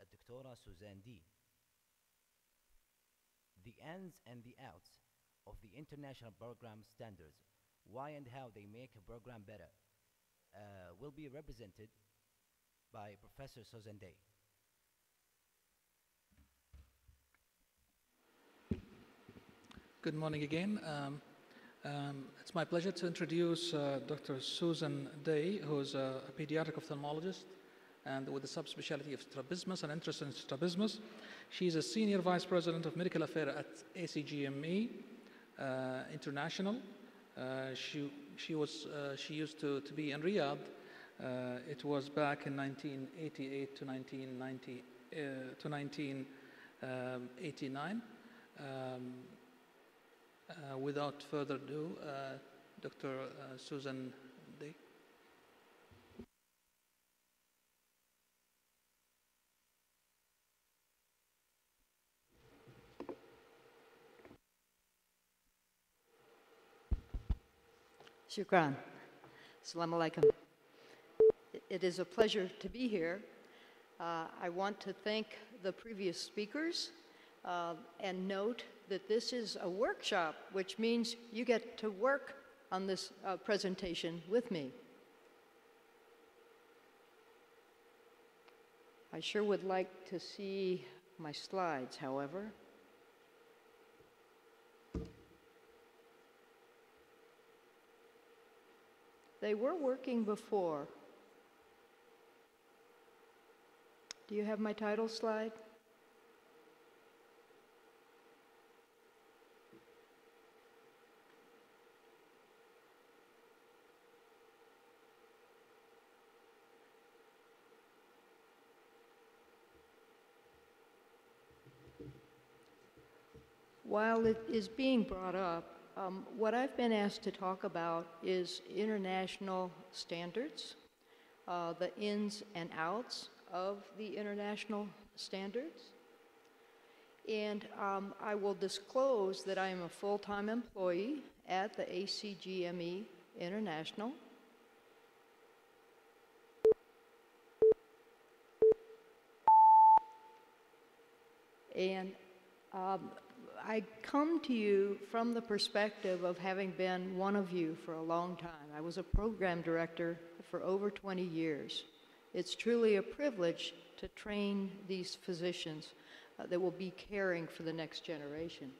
الدكتورة سوزان دي. The ins and the outs of the international program standards, why and how they make a program better, will be represented by Professor Susan Day. Good morning again. It's my pleasure to introduce Dr. Susan Day, who's a pediatric ophthalmologist and with a subspecialty of strabismus and interest in strabismus. She's a senior vice president of medical affairs at ACGME International. She used to be in Riyadh. It was back in 1988 to 1989. Without further ado, Dr. Susan Day. Shukran. Assalamu alaikum. It is a pleasure to be here. I want to thank the previous speakers and note that this is a workshop, which means you get to work on this presentation with me. I sure would like to see my slides, however. They were working before. Do you have my title slide? While it is being brought up, what I've been asked to talk about is international standards, the ins and outs of the international standards. And I will disclose that I am a full-time employee at the ACGME International. And I come to you from the perspective of having been one of you for a long time. I was a program director for over 20 years. It's truly a privilege to train these physicians that will be caring for the next generation.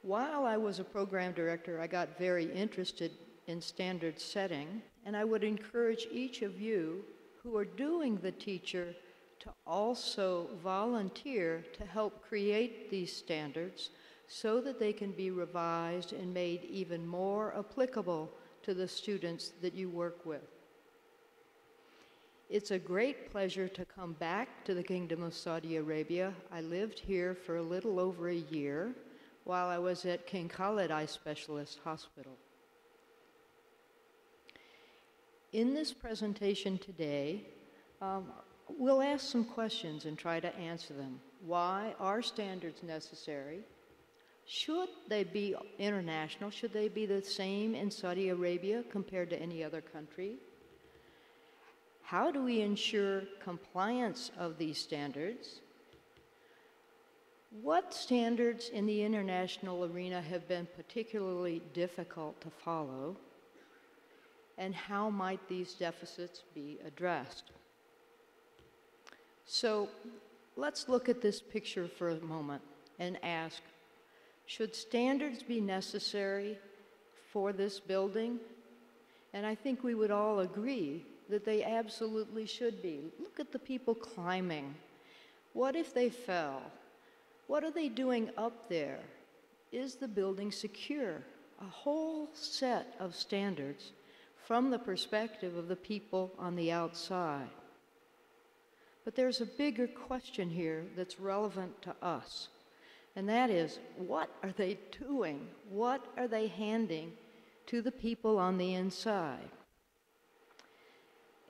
While I was a program director, I got very interested in standard setting, and I would encourage each of you who are doing the teacher to also volunteer to help create these standards so that they can be revised and made even more applicable to the students that you work with. It's a great pleasure to come back to the Kingdom of Saudi Arabia. I lived here for a little over a year while I was at King Khalid Eye Specialist Hospital. In this presentation today, we'll ask some questions and try to answer them. Why are standards necessary? Should they be international? Should they be the same in Saudi Arabia compared to any other country? How do we ensure compliance of these standards? What standards in the international arena have been particularly difficult to follow? And how might these deficits be addressed? So let's look at this picture for a moment and ask, should standards be necessary for this building? And I think we would all agree that they absolutely should be. Look at the people climbing. What if they fell? What are they doing up there? Is the building secure? A whole set of standards from the perspective of the people on the outside. But there's a bigger question here that's relevant to us, and that is, what are they doing? What are they handing to the people on the inside?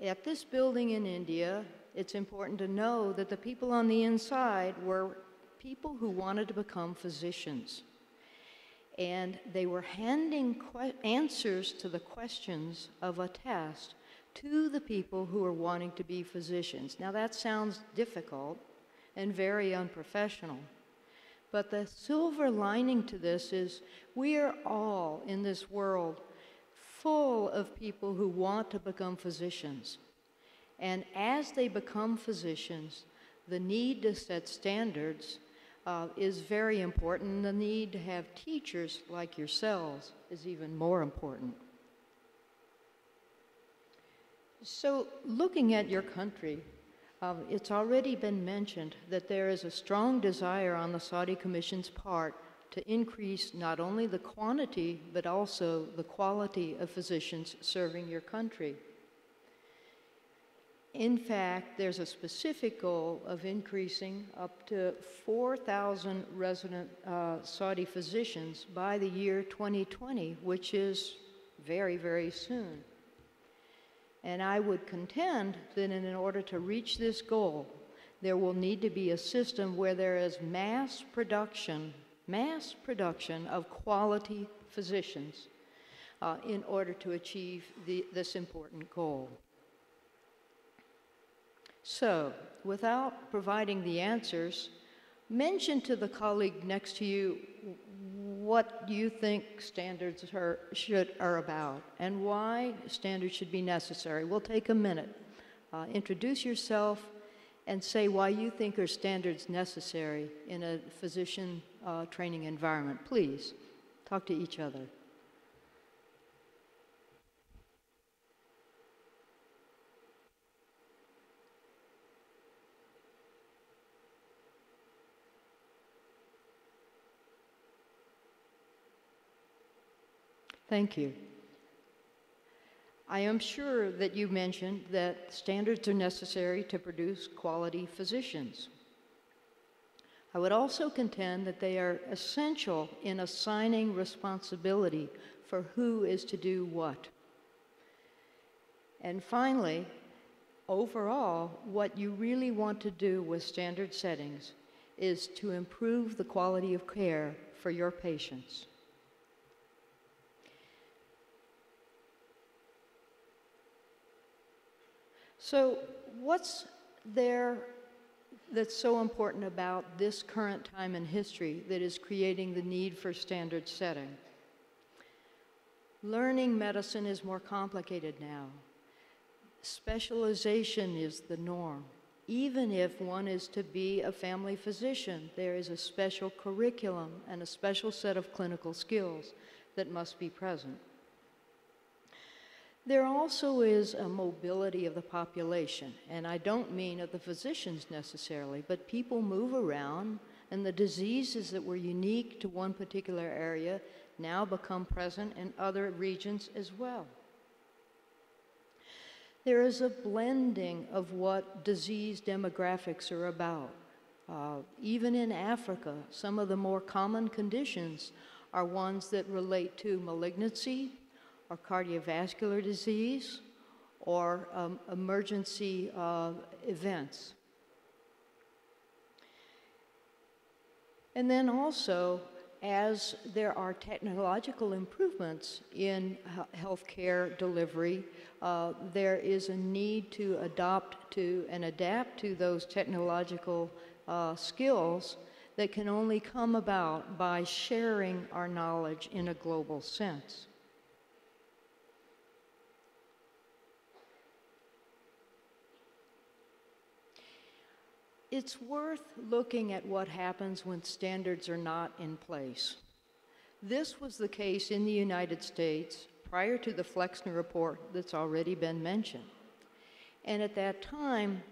At this building in India, it's important to know that the people on the inside were people who wanted to become physicians. And they were handing answers to the questions of a test to the people who are wanting to be physicians. Now that sounds difficult and very unprofessional, but the silver lining to this is we are all in this world full of people who want to become physicians. And as they become physicians, the need to set standards is very important, and the need to have teachers like yourselves is even more important. So looking at your country, it's already been mentioned that there is a strong desire on the Saudi Commission's part to increase not only the quantity, but also the quality of physicians serving your country. In fact, there's a specific goal of increasing up to 4,000 resident Saudi physicians by the year 2020, which is very, very soon. And I would contend that in order to reach this goal, there will need to be a system where there is mass production of quality physicians in order to achieve this important goal. So, without providing the answers, mention to the colleague next to you what you think standards are about and why standards should be necessary. We'll take a minute. Introduce yourself and say why you think are standards necessary in a physician training environment. Please, talk to each other. Thank you. I am sure that you mentioned that standards are necessary to produce quality physicians. I would also contend that they are essential in assigning responsibility for who is to do what. And finally, overall, what you really want to do with standard settings is to improve the quality of care for your patients. So what's there that's so important about this current time in history that is creating the need for standard setting? Learning medicine is more complicated now. Specialization is the norm. Even if one is to be a family physician, there is a special curriculum and a special set of clinical skills that must be present. There also is a mobility of the population, and I don't mean of the physicians necessarily, but people move around, and the diseases that were unique to one particular area now become present in other regions as well. There is a blending of what disease demographics are about. Even in Africa, some of the more common conditions are ones that relate to malignancy, or cardiovascular disease, or emergency events. And then also, as there are technological improvements in healthcare delivery, there is a need to adopt to and adapt to those technological skills that can only come about by sharing our knowledge in a global sense. It's worth looking at what happens when standards are not in place. This was the case in the United States prior to the Flexner Report that's already been mentioned. And at that time,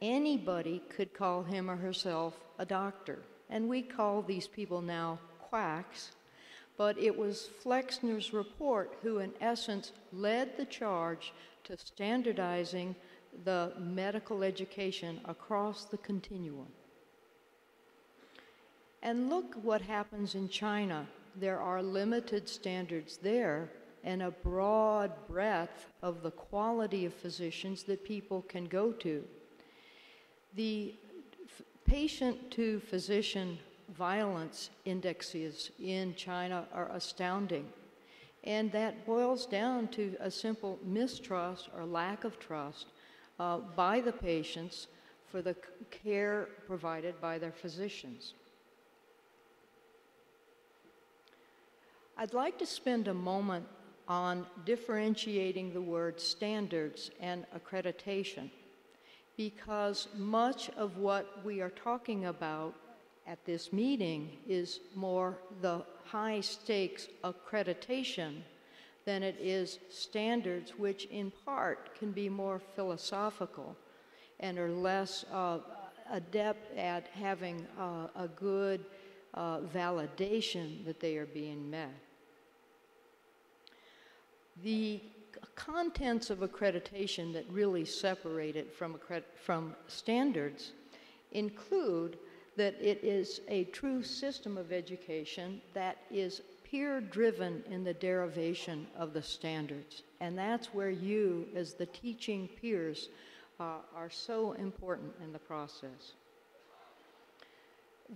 anybody could call him or herself a doctor. And we call these people now quacks. But it was Flexner's report who, in essence, led the charge to standardizing the medical education across the continuum. And look what happens in China. There are limited standards there and a broad breadth of the quality of physicians that people can go to. The patient-to-physician violence indexes in China are astounding. And that boils down to a simple mistrust or lack of trust by the patients for the care provided by their physicians. I'd like to spend a moment on differentiating the words standards and accreditation, because much of what we are talking about at this meeting is more the high-stakes accreditation than it is standards, which in part can be more philosophical and are less adept at having a good validation that they are being met. The contents of accreditation that really separate it from standards include that it is a true system of education that is peer-driven in the derivation of the standards. And that's where you, as the teaching peers, are so important in the process.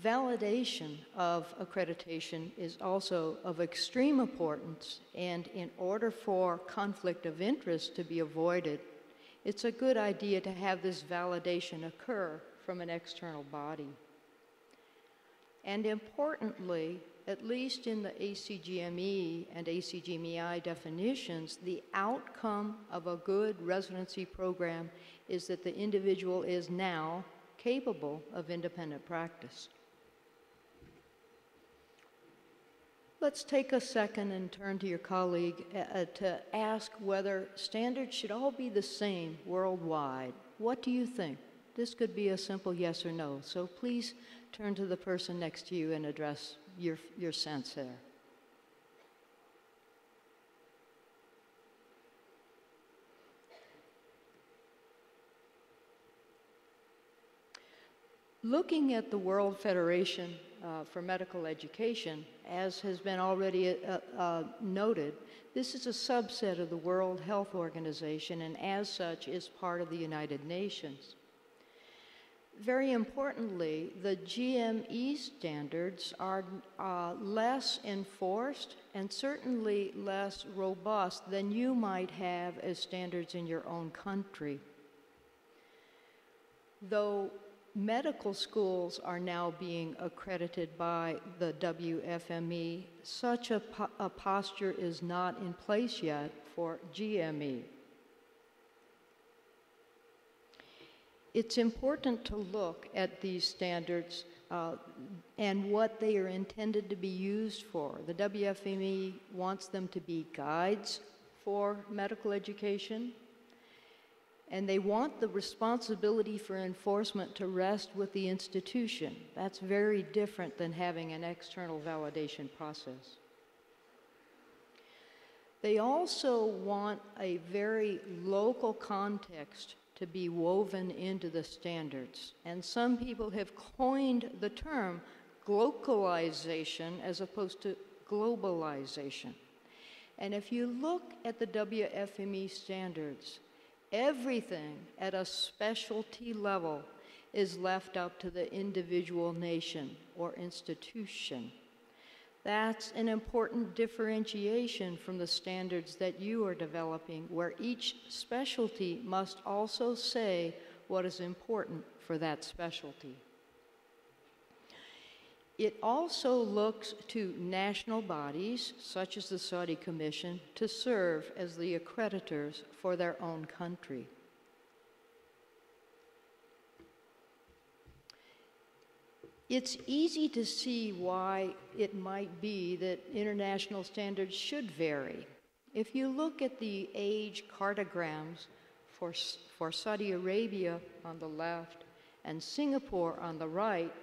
Validation of accreditation is also of extreme importance, and in order for conflict of interest to be avoided, it's a good idea to have this validation occur from an external body. And importantly, at least in the ACGME and ACGMEI definitions, the outcome of a good residency program is that the individual is now capable of independent practice. Let's take a second and turn to your colleague to ask whether standards should all be the same worldwide. What do you think? This could be a simple yes or no. So please turn to the person next to you and address your sense there. Looking at the World Federation for Medical Education, as has been already noted, this is a subset of the World Health Organization, and as such is part of the United Nations. Very importantly, the GME standards are less enforced and certainly less robust than you might have as standards in your own country. Though medical schools are now being accredited by the WFME, such a posture is not in place yet for GME. It's important to look at these standards and what they are intended to be used for. The WFME wants them to be guides for medical education, and they want the responsibility for enforcement to rest with the institution. That's very different than having an external validation process. They also want a very local context to be woven into the standards. And some people have coined the term glocalization as opposed to globalization. And if you look at the WFME standards, everything at a specialty level is left up to the individual nation or institution. That's an important differentiation from the standards that you are developing, where each specialty must also say what is important for that specialty. It also looks to national bodies, such as the Saudi Commission, to serve as the accreditors for their own country. It's easy to see why it might be that international standards should vary. If you look at the age cartograms for Saudi Arabia on the left and Singapore on the right,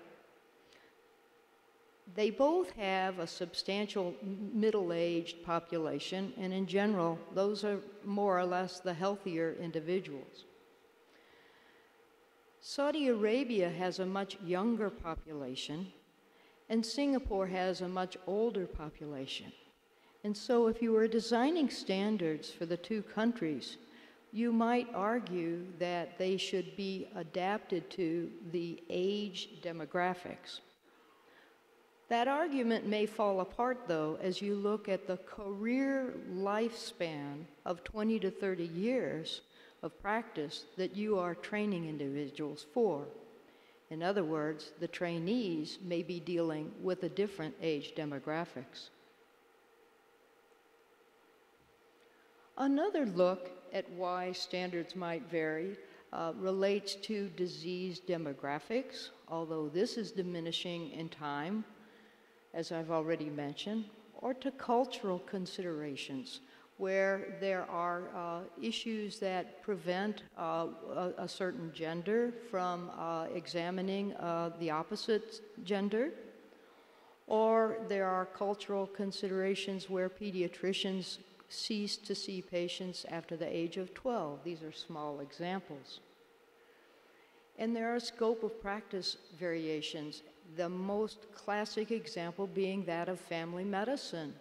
they both have a substantial middle-aged population, and in general, those are more or less the healthier individuals. Saudi Arabia has a much younger population, and Singapore has a much older population. And so if you were designing standards for the two countries, you might argue that they should be adapted to the age demographics. That argument may fall apart, though, as you look at the career lifespan of 20 to 30 years of practice that you are training individuals for. In other words, the trainees may be dealing with a different age demographics. Another look at why standards might vary relates to disease demographics, although this is diminishing in time, as I've already mentioned, or to cultural considerations, where there are issues that prevent a certain gender from examining the opposite gender, or there are cultural considerations where pediatricians cease to see patients after the age of 12. These are small examples. And there are scope of practice variations, the most classic example being that of family medicine.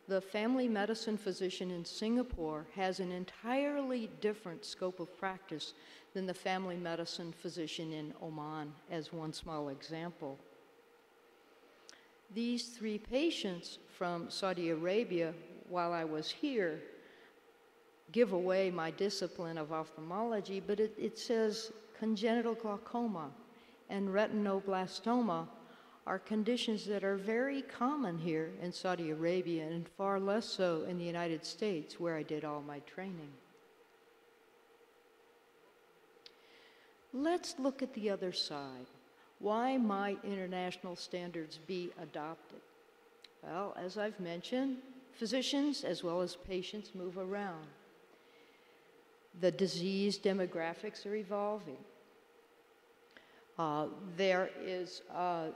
The family medicine physician in Singapore has an entirely different scope of practice than the family medicine physician in Oman, as one small example. These 3 patients from Saudi Arabia, while I was here, give away my discipline of ophthalmology, but it says congenital glaucoma and retinoblastoma are conditions that are very common here in Saudi Arabia and far less so in the United States, where I did all my training. Let's look at the other side. Why might international standards be adopted? Well, as I've mentioned, physicians as well as patients move around. The disease demographics are evolving. There is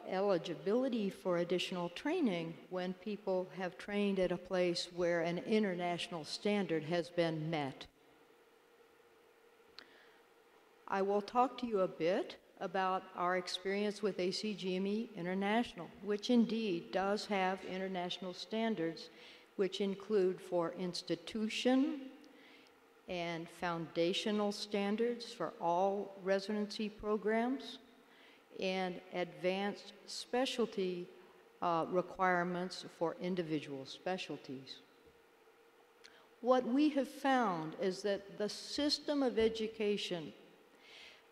eligibility for additional training when people have trained at a place where an international standard has been met. I will talk to you a bit about our experience with ACGME International, which indeed does have international standards, which include for institution and foundational standards for all residency programs, and advanced specialty requirements for individual specialties. What we have found is that the system of education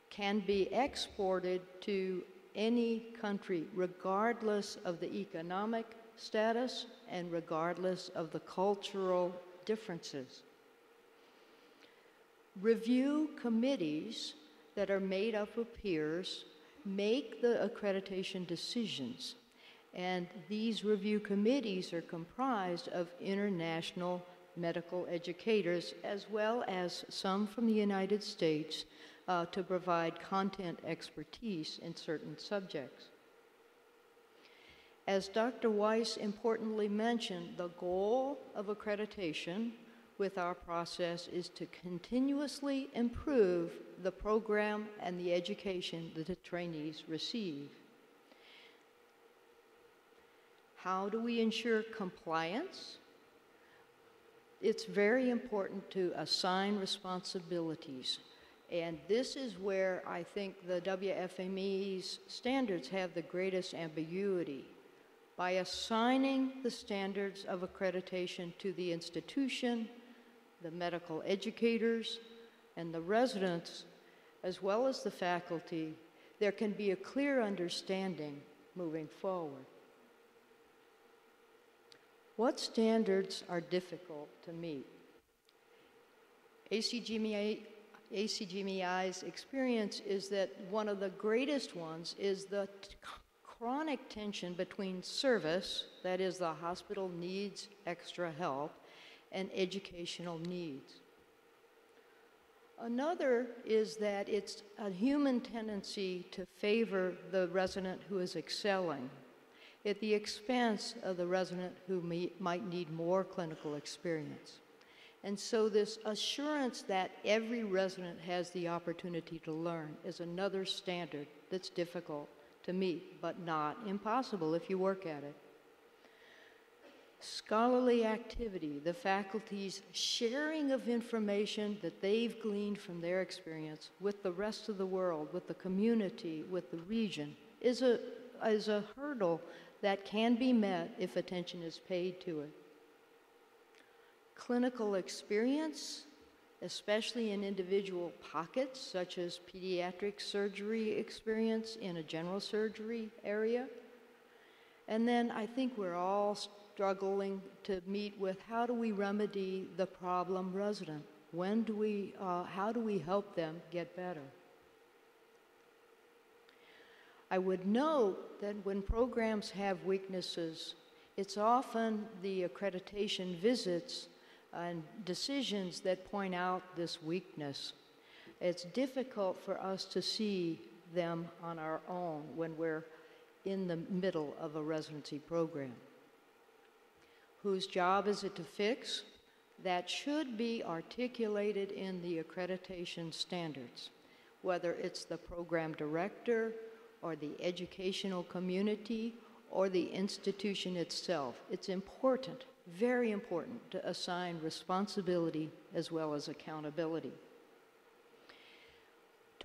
can be exported to any country regardless of the economic status and regardless of the cultural differences. Review committees that are made up of peers make the accreditation decisions, and these review committees are comprised of international medical educators as well as some from the United States to provide content expertise in certain subjects. As Dr. Weiss importantly mentioned, the goal of accreditation with our process is to continuously improve the program and the education that the trainees receive. How do we ensure compliance? It's very important to assign responsibilities. And this is where I think the WFME's standards have the greatest ambiguity. By assigning the standards of accreditation to the institution, the medical educators, and the residents, as well as the faculty, there can be a clear understanding moving forward. What standards are difficult to meet? ACGMEI's experience is that one of the greatest ones is the chronic tension between service, that is the hospital needs extra help, and educational needs. Another is that it's a human tendency to favor the resident who is excelling at the expense of the resident who might need more clinical experience. And so this assurance that every resident has the opportunity to learn is another standard that's difficult to meet, but not impossible if you work at it. Scholarly activity, the faculty's sharing of information that they've gleaned from their experience with the rest of the world, with the community, with the region, is a a hurdle that can be met if attention is paid to it. Clinical experience, especially in individual pockets, such as pediatric surgery experience in a general surgery area. And then I think we're all struggling to meet with how do we remedy the problem resident? How do we help them get better? I would note that when programs have weaknesses, it's often the accreditation visits and decisions that point out this weakness. It's difficult for us to see them on our own when we're in the middle of a residency program. Whose job is it to fix? That should be articulated in the accreditation standards, whether it's the program director or the educational community or the institution itself. It's important, very important, to assign responsibility as well as accountability.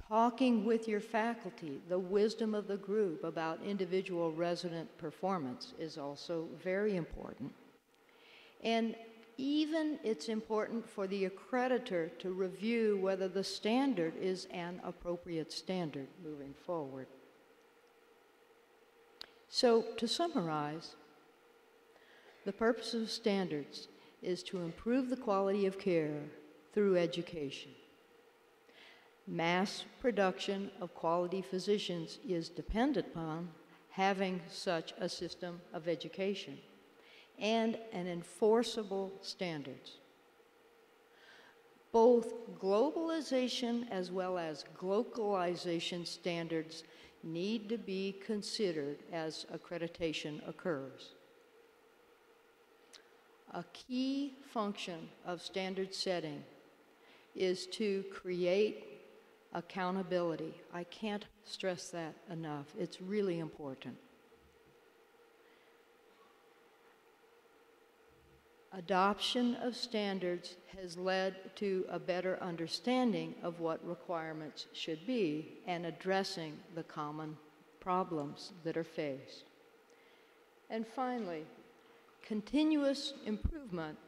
Talking with your faculty, the wisdom of the group about individual resident performance is also very important. And even it's important for the accreditor to review whether the standard is an appropriate standard moving forward. So, to summarize, the purpose of standards is to improve the quality of care through education. Mass production of quality physicians is dependent upon having such a system of education and an enforceable standards. Both globalization as well as localization standards need to be considered as accreditation occurs. A key function of standard setting is to create accountability. I can't stress that enough. It's really important. Adoption of standards has led to a better understanding of what requirements should be and addressing the common problems that are faced. And finally, continuous improvement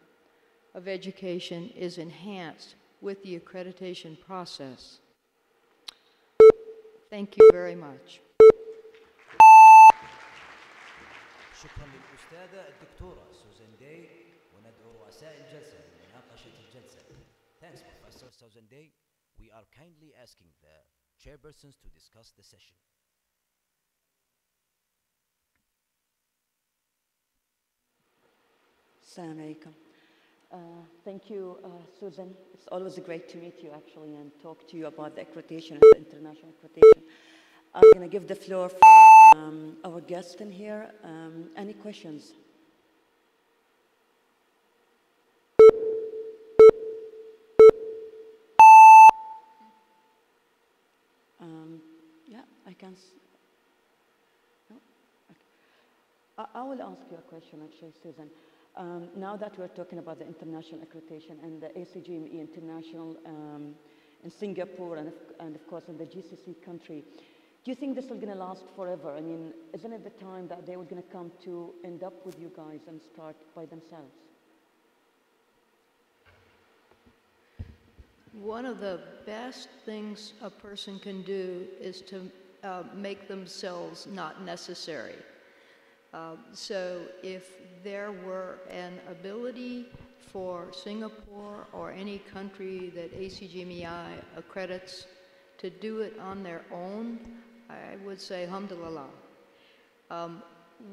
of education is enhanced with the accreditation process. Thank you very much. شكرا للأستاذة الدكتورة سوزان داي وندعو رؤساء الجلسة لمناقشة الجلسة. Thanks, Professor Susan Day. We are kindly asking the chairpersons to discuss the session. Assalamu alaikum. Thank you, Susan. It's always great to meet you, actually, and talk to you about the accreditation and the international accreditation. I'm going to give the floor for our guest in here. Any questions? Yeah, I can. No? Okay. I will ask you a question, actually, Susan. Now that we're talking about the international accreditation and the ACGME International in Singapore and of course in the GCC country, do you think this is going to last forever? I mean, isn't it the time that they were going to come to end up with you guys and start by themselves? One of the best things a person can do is to make themselves not necessary. So if there were an ability for Singapore or any country that ACGMEI accredits to do it on their own, I would say alhamdulillah.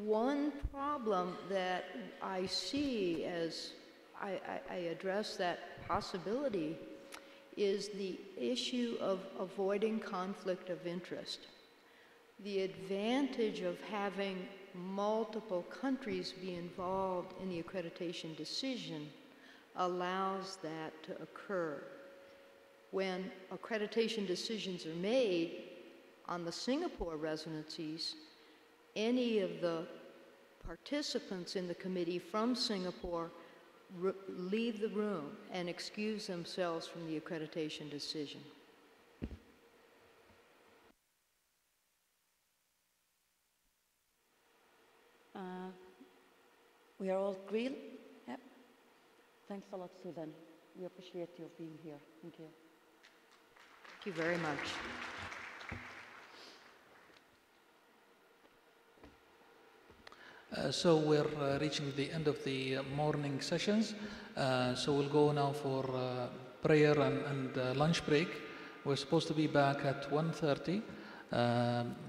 One problem that I see as I address that possibility is the issue of avoiding conflict of interest. The advantage of having multiple countries be involved in the accreditation decision allows that to occur. When accreditation decisions are made on the Singapore residencies, any of the participants in the committee from Singapore leave the room and excuse themselves from the accreditation decision. We are all clear? Yep. Thanks a lot, Susan. We appreciate you being here. Thank you. Thank you very much. So we're reaching the end of the morning sessions. So we'll go now for prayer and lunch break. We're supposed to be back at 1:30.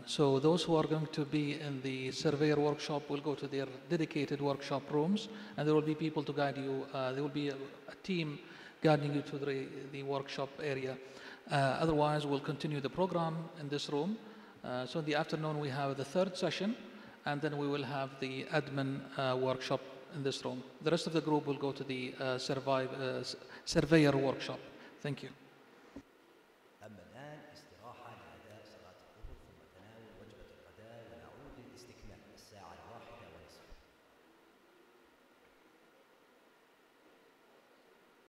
So those who are going to be in the surveyor workshop will go to their dedicated workshop rooms, and there will be people to guide you. There will be a team guiding you to the workshop area. Otherwise, we'll continue the program in this room. So in the afternoon, we have the third session, and then we will have the admin workshop in this room. The rest of the group will go to the surveyor workshop. Thank you.